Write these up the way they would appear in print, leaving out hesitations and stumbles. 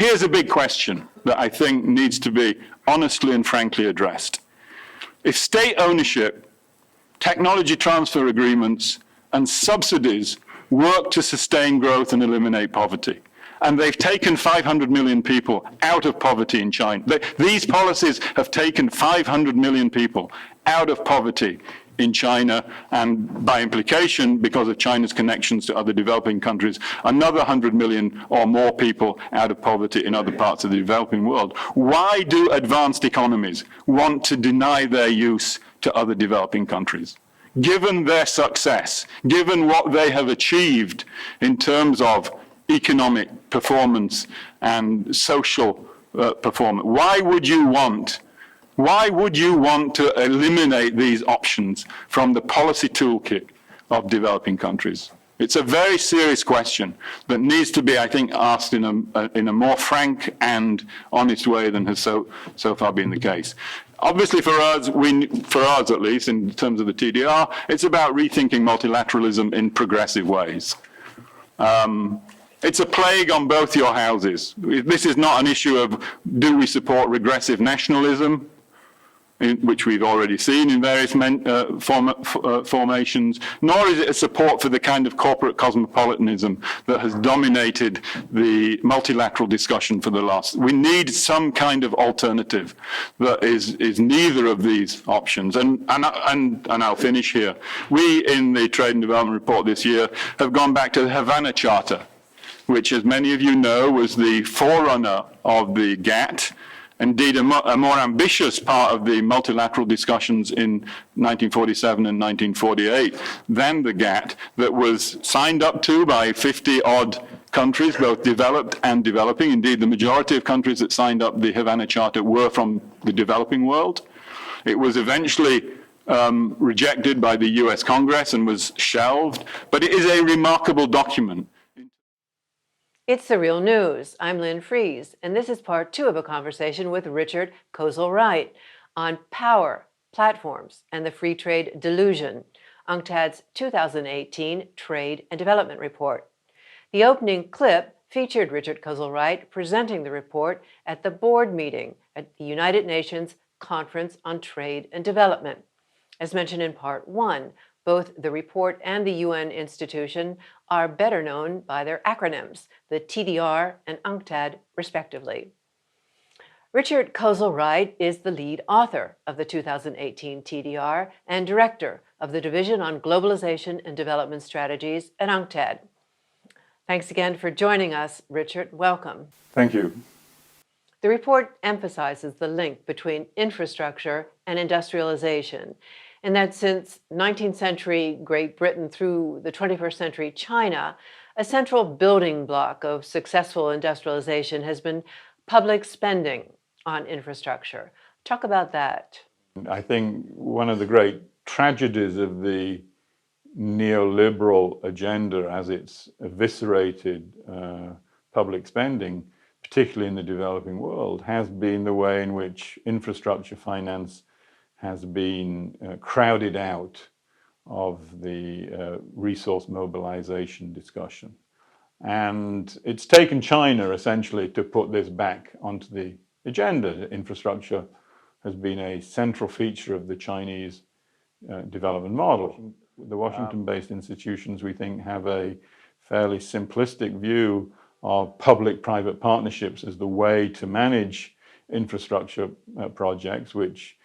Here's a big question that I think needs to be honestly and frankly addressed. If state ownership, technology transfer agreements, and subsidies work to sustain growth and eliminate poverty, and they've taken 500 million people out of poverty in China. These policies have taken 500 million people out of poverty in China, and by implication, because of China's connections to other developing countries, another 100 million or more people out of poverty in other parts of the developing world. Why do advanced economies want to deny their use to other developing countries? Given their success, given what they have achieved in terms of economic performance and social performance, why would you want to eliminate these options from the policy toolkit of developing countries? It's a very serious question that needs to be, I think, asked in a more frank and honest way than has so far been the case. Obviously, for us at least, in terms of the TDR, it's about rethinking multilateralism in progressive ways. It's a plague on both your houses. This is not an issue of do we support regressive nationalism, which we've already seen in various formations, nor is it a support for the kind of corporate cosmopolitanism that has dominated the multilateral discussion for the last. We need some kind of alternative that is neither of these options. And I'll finish here. We, in the Trade and Development Report this year, have gone back to the Havana Charter, which, as many of you know, was the forerunner of the GATT, indeed a more ambitious part of the multilateral discussions in 1947 and 1948 than the GATT, that was signed up to by 50-odd countries, both developed and developing. Indeed, the majority of countries that signed up the Havana Charter were from the developing world. It was eventually rejected by the US Congress and was shelved, but it is a remarkable document. It's The Real News. I'm Lynn Fries, and this is part 2 of a conversation with Richard Kozul-Wright on power, platforms, and the free trade delusion, UNCTAD's 2018 Trade and Development Report. The opening clip featured Richard Kozul-Wright presenting the report at the board meeting at the United Nations Conference on Trade and Development. As mentioned in part 1, both the report and the UN institution are better known by their acronyms, the TDR and UNCTAD, respectively. Richard Kozul-Wright is the lead author of the 2018 TDR and director of the Division on Globalization and Development Strategies at UNCTAD. Thanks again for joining us, Richard. Welcome. Thank you. The report emphasizes the link between infrastructure and industrialization, and that since 19th century Great Britain through the 21st century China, a central building block of successful industrialization has been public spending on infrastructure. Talk about that. I think one of the great tragedies of the neoliberal agenda as it's eviscerated public spending, particularly in the developing world, has been the way in which infrastructure finance has been crowded out of the resource mobilization discussion. And it's taken China essentially to put this back onto the agenda. Infrastructure has been a central feature of the Chinese development model. The Washington-based institutions, we think, have a fairly simplistic view of public-private partnerships as the way to manage infrastructure projects, which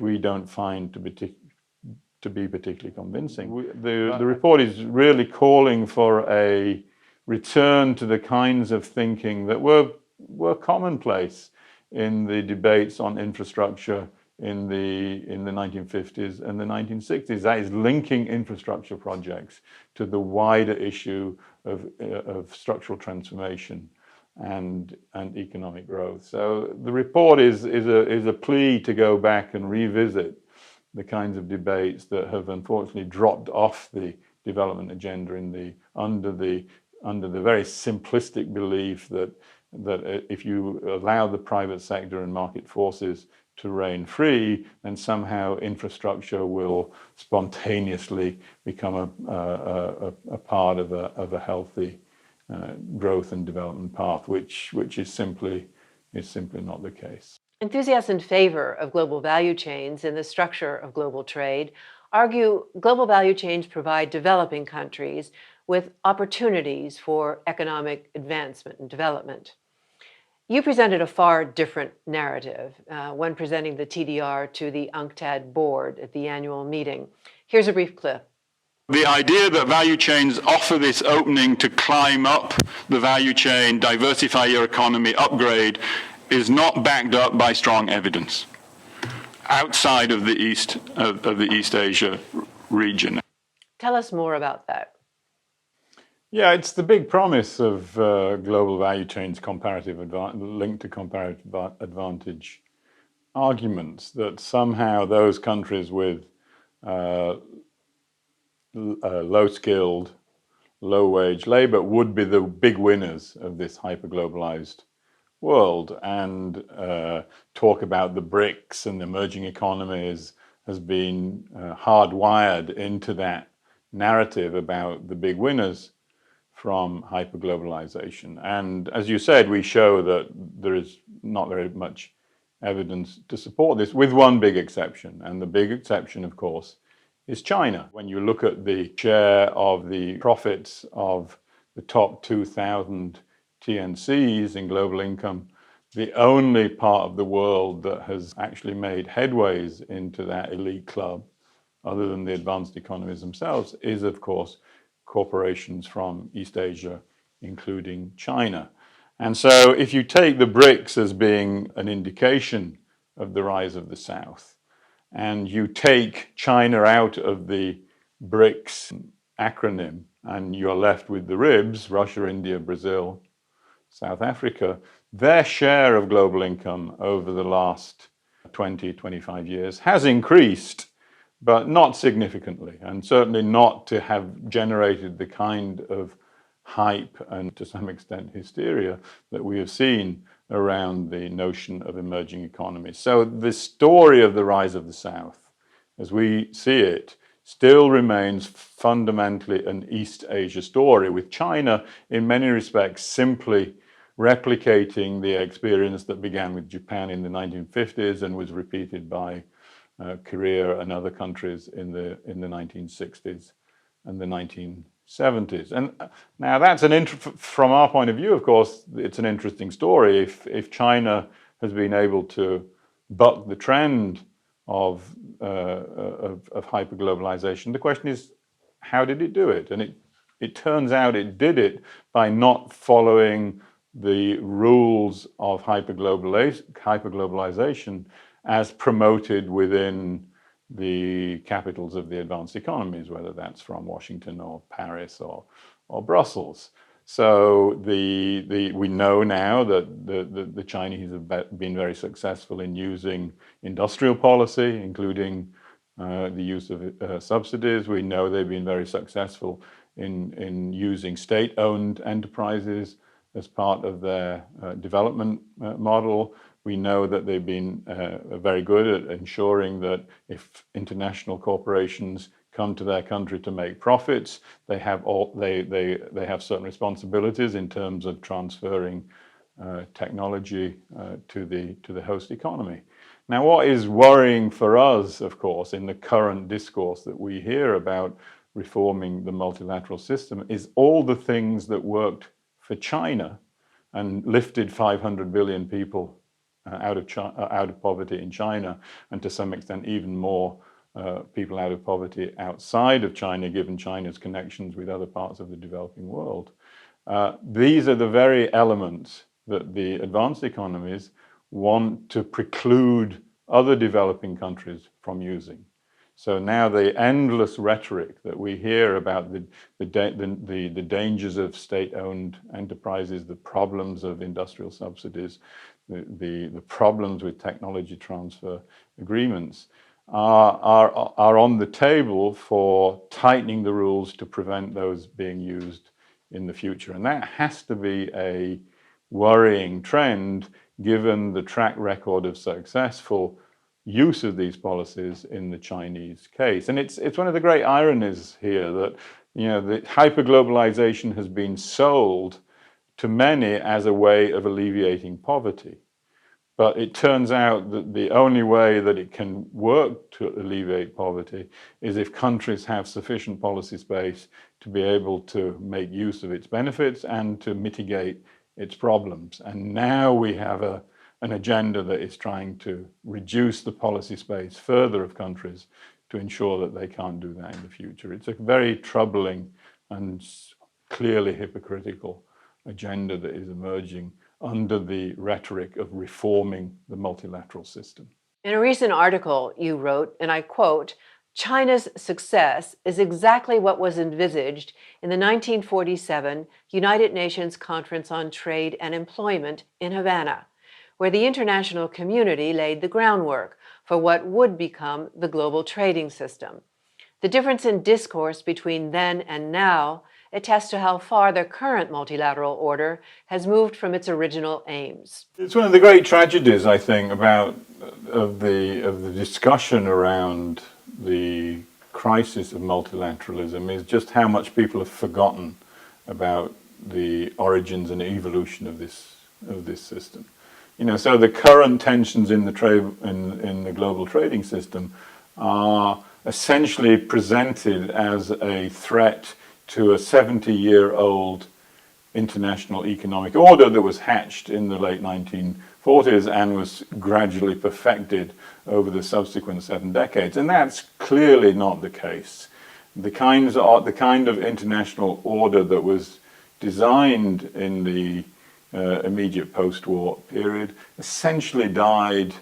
we don't find to be particularly convincing. The report is really calling for a return to the kinds of thinking that were commonplace in the debates on infrastructure in the 1950s and the 1960s. That is linking infrastructure projects to the wider issue of structural transformation and economic growth. So the report is a plea to go back and revisit the kinds of debates that have unfortunately dropped off the development agenda under the very simplistic belief that if you allow the private sector and market forces to reign free, then somehow infrastructure will spontaneously become a part of a healthy growth and development path, which is simply not the case. Enthusiasts in favor of global value chains in the structure of global trade argue global value chains provide developing countries with opportunities for economic advancement and development. You presented a far different narrative when presenting the TDR to the UNCTAD board at the annual meeting. Here's a brief clip. The idea that value chains offer this opening to climb up the value chain, diversify your economy, upgrade, is not backed up by strong evidence outside of the East Asia region. Tell us more about that. Yeah, it's the big promise of global value chains linked to comparative advantage arguments, that somehow those countries with low-skilled, low-wage labor would be the big winners of this hyper-globalized world, and talk about the BRICS and the emerging economies has been hardwired into that narrative about the big winners from hyperglobalization. And as you said, we show that there is not very much evidence to support this, with one big exception. And the big exception, of course, is China. When you look at the share of the profits of the top 2,000 TNCs in global income, the only part of the world that has actually made headways into that elite club, other than the advanced economies themselves, is, of course, corporations from East Asia, including China. And so if you take the BRICS as being an indication of the rise of the South, and you take China out of the BRICS acronym, and you're left with the ribs, Russia, India, Brazil, South Africa, their share of global income over the last 20, 25 years has increased, but not significantly, and certainly not to have generated the kind of hype and, to some extent, hysteria that we have seen around the notion of emerging economies. So the story of the rise of the South, as we see it, still remains fundamentally an East Asia story, with China, in many respects, simply replicating the experience that began with Japan in the 1950s and was repeated by Korea and other countries in the 1960s and the 1970s. And now that's from our point of view, of course, it's an interesting story. If China has been able to buck the trend of hyperglobalization, the question is, how did it do it? And it turns out it did it by not following the rules of hyperglobalization as promoted within the capitals of the advanced economies, whether that's from Washington or Paris or Brussels. So we know now that the Chinese have been very successful in using industrial policy, including the use of subsidies. We know they've been very successful in using state-owned enterprises as part of their development model. We know that they've been very good at ensuring that if international corporations come to their country to make profits, they have certain responsibilities in terms of transferring technology to the host economy. Now, what is worrying for us, of course, in the current discourse that we hear about reforming the multilateral system, is all the things that worked for China and lifted 500 billion people out of poverty in China, and to some extent even more people out of poverty outside of China, given China's connections with other parts of the developing world. These are the very elements that the advanced economies want to preclude other developing countries from using. So now the endless rhetoric that we hear about the dangers of state-owned enterprises, the problems of industrial subsidies, the problems with technology transfer agreements are on the table for tightening the rules to prevent those being used in the future. And that has to be a worrying trend, given the track record of successful use of these policies in the Chinese case. And it's one of the great ironies here that, The hyperglobalization has been sold to many as a way of alleviating poverty. But it turns out that the only way that it can work to alleviate poverty is if countries have sufficient policy space to be able to make use of its benefits and to mitigate its problems. And now we have an agenda that is trying to reduce the policy space further of countries to ensure that they can't do that in the future. It's a very troubling and clearly hypocritical agenda that is emerging under the rhetoric of reforming the multilateral system. In a recent article you wrote, and I quote, "China's success is exactly what was envisaged in the 1947 United Nations Conference on Trade and Employment in Havana, where the international community laid the groundwork for what would become the global trading system. The difference in discourse between then and now attests to how far the current multilateral order has moved from its original aims." It's one of the great tragedies, I think, of the discussion around the crisis of multilateralism is just how much people have forgotten about the origins and evolution of this system. So the current tensions in the global trading system are essentially presented as a threat to a 70-year-old international economic order that was hatched in the late 1940s and was gradually perfected over the subsequent 7 decades. And that's clearly not the case. The kind of international order that was designed in the immediate post-war period essentially died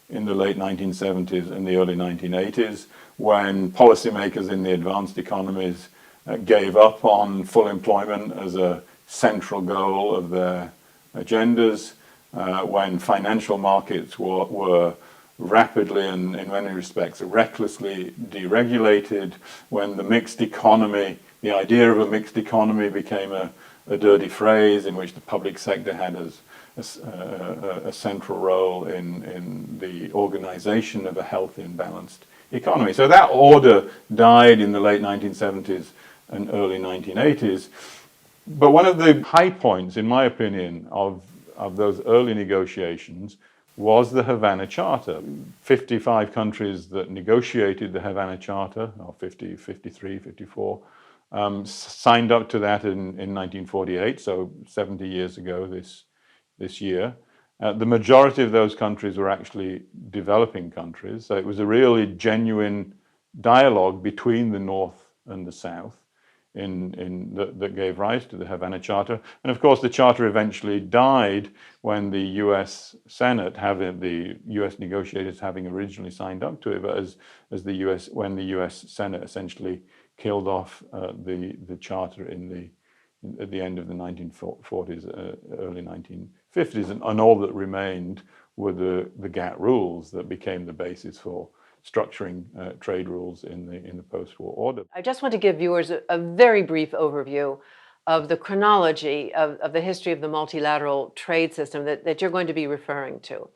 in the late 1970s and the early 1980s when policymakers in the advanced economies gave up on full employment as a central goal of their agendas, when financial markets were rapidly and in many respects recklessly deregulated, when the idea of a mixed economy became a dirty phrase in which the public sector had a central role in the organization of a healthy and balanced economy. So that order died in the late 1970s and early 1980s. But one of the high points, in my opinion, of those early negotiations was the Havana Charter. 55 countries that negotiated the Havana Charter, or 50, 53, 54, signed up to that in 1948, so 70 years ago this year. The majority of those countries were actually developing countries, so it was a really genuine dialogue between the North and the South that gave rise to the Havana Charter. And of course, the Charter eventually died when the U.S. Senate, the U.S. negotiators having originally signed up to it, but when the U.S. Senate essentially killed off the Charter at the end of the 1940s, early 1950s, and all that remained were the GATT rules that became the basis for structuring trade rules in the post-war order. I just want to give viewers a very brief overview of the chronology of the history of the multilateral trade system that you're going to be referring to.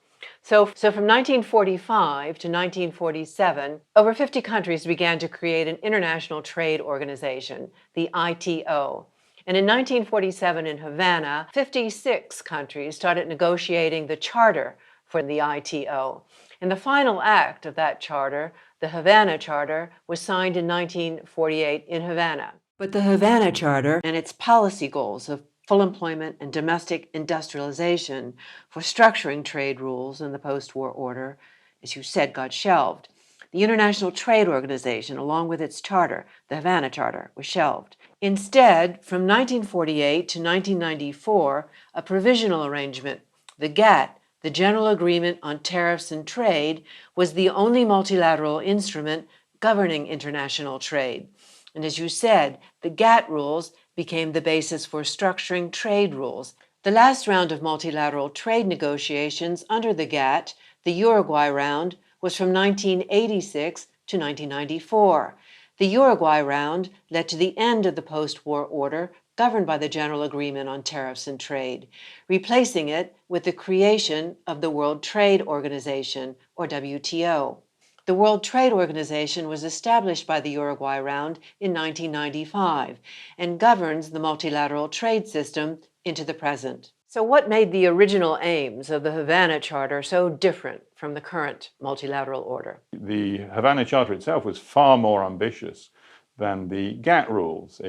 So from 1945 to 1947, over 50 countries began to create an international trade organization, the ITO. And in 1947 in Havana, 56 countries started negotiating the charter for the ITO. And the final act of that charter, the Havana Charter, was signed in 1948 in Havana. But the Havana Charter and its policy goals of full employment and domestic industrialization for structuring trade rules in the post-war order, as you said, got shelved. The International Trade Organization, along with its charter, the Havana Charter, was shelved. Instead, from 1948 to 1994, a provisional arrangement, the GATT, the General Agreement on Tariffs and Trade, was the only multilateral instrument governing international trade. And as you said, the GATT rules became the basis for structuring trade rules. The last round of multilateral trade negotiations under the GATT, the Uruguay round, was from 1986 to 1994. The Uruguay round led to the end of the post-war order governed by the General Agreement on Tariffs and Trade, replacing it with the creation of the World Trade Organization, or WTO. The World Trade Organization was established by the Uruguay Round in 1995 and governs the multilateral trade system into the present. So what made the original aims of the Havana Charter so different from the current multilateral order? The Havana Charter itself was far more ambitious than the GATT rules.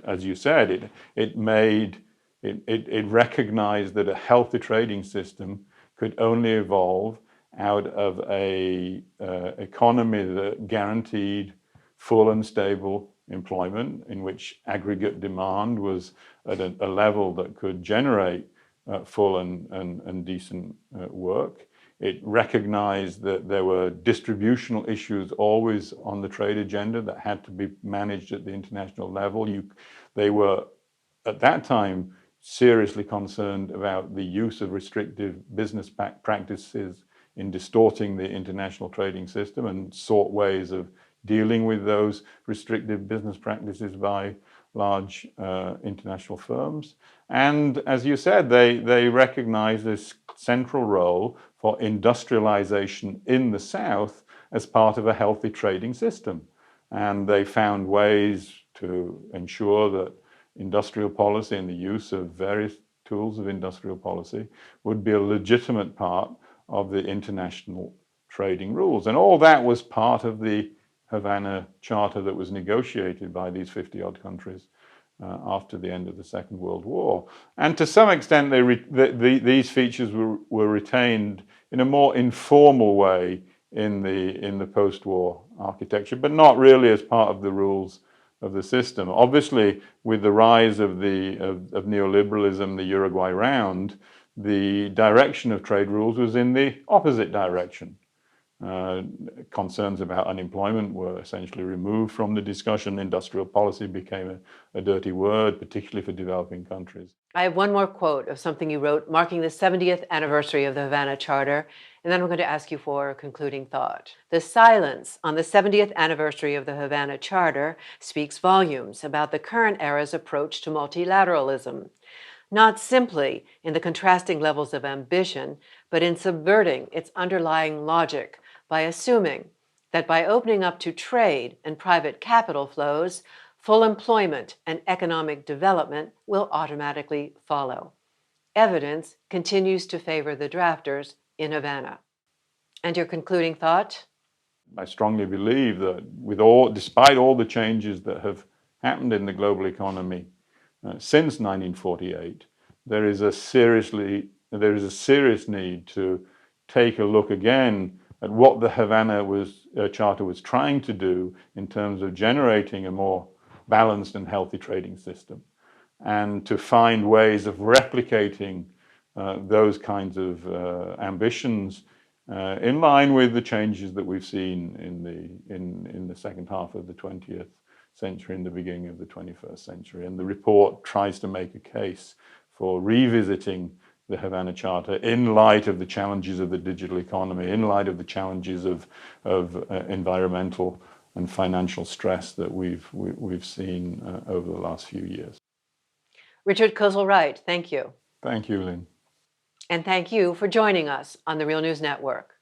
As you said, it recognized that a healthy trading system could only evolve out of a economy that guaranteed full and stable employment, in which aggregate demand was at a level that could generate full and decent work. It recognized that there were distributional issues always on the trade agenda that had to be managed at the international level. They were, at that time, seriously concerned about the use of restrictive business practices in distorting the international trading system, and sought ways of dealing with those restrictive business practices by large international firms. And as you said, they recognize this central role for industrialization in the South as part of a healthy trading system. And they found ways to ensure that industrial policy and the use of various tools of industrial policy would be a legitimate part of the international trading rules. And all that was part of the Havana Charter that was negotiated by these 50-odd countries after the end of the Second World War. And to some extent, these features were retained in a more informal way in the post-war architecture, but not really as part of the rules of the system. Obviously, with the rise of neoliberalism, the Uruguay Round, the direction of trade rules was in the opposite direction. Concerns about unemployment were essentially removed from the discussion. Industrial policy became a dirty word, particularly for developing countries. I have one more quote of something you wrote marking the 70th anniversary of the Havana Charter, and then I'm going to ask you for a concluding thought. The silence on the 70th anniversary of the Havana Charter speaks volumes about the current era's approach to multilateralism, not simply in the contrasting levels of ambition, but in subverting its underlying logic by assuming that by opening up to trade and private capital flows, full employment and economic development will automatically follow. Evidence continues to favor the drafters in Havana. And your concluding thought? I strongly believe that despite all the changes that have happened in the global economy since 1948, there is a serious need to take a look again at what the Havana Charter was trying to do in terms of generating a more balanced and healthy trading system, and to find ways of replicating those kinds of ambitions in line with the changes that we've seen in the second half of the 20th century and the beginning of the 21st century. And the report tries to make a case for revisiting the Havana Charter in light of the challenges of the digital economy, in light of the challenges of environmental and financial stress that we've seen over the last few years. Richard Kozul-Wright, thank you. Thank you, Lynn. And thank you for joining us on the Real News Network.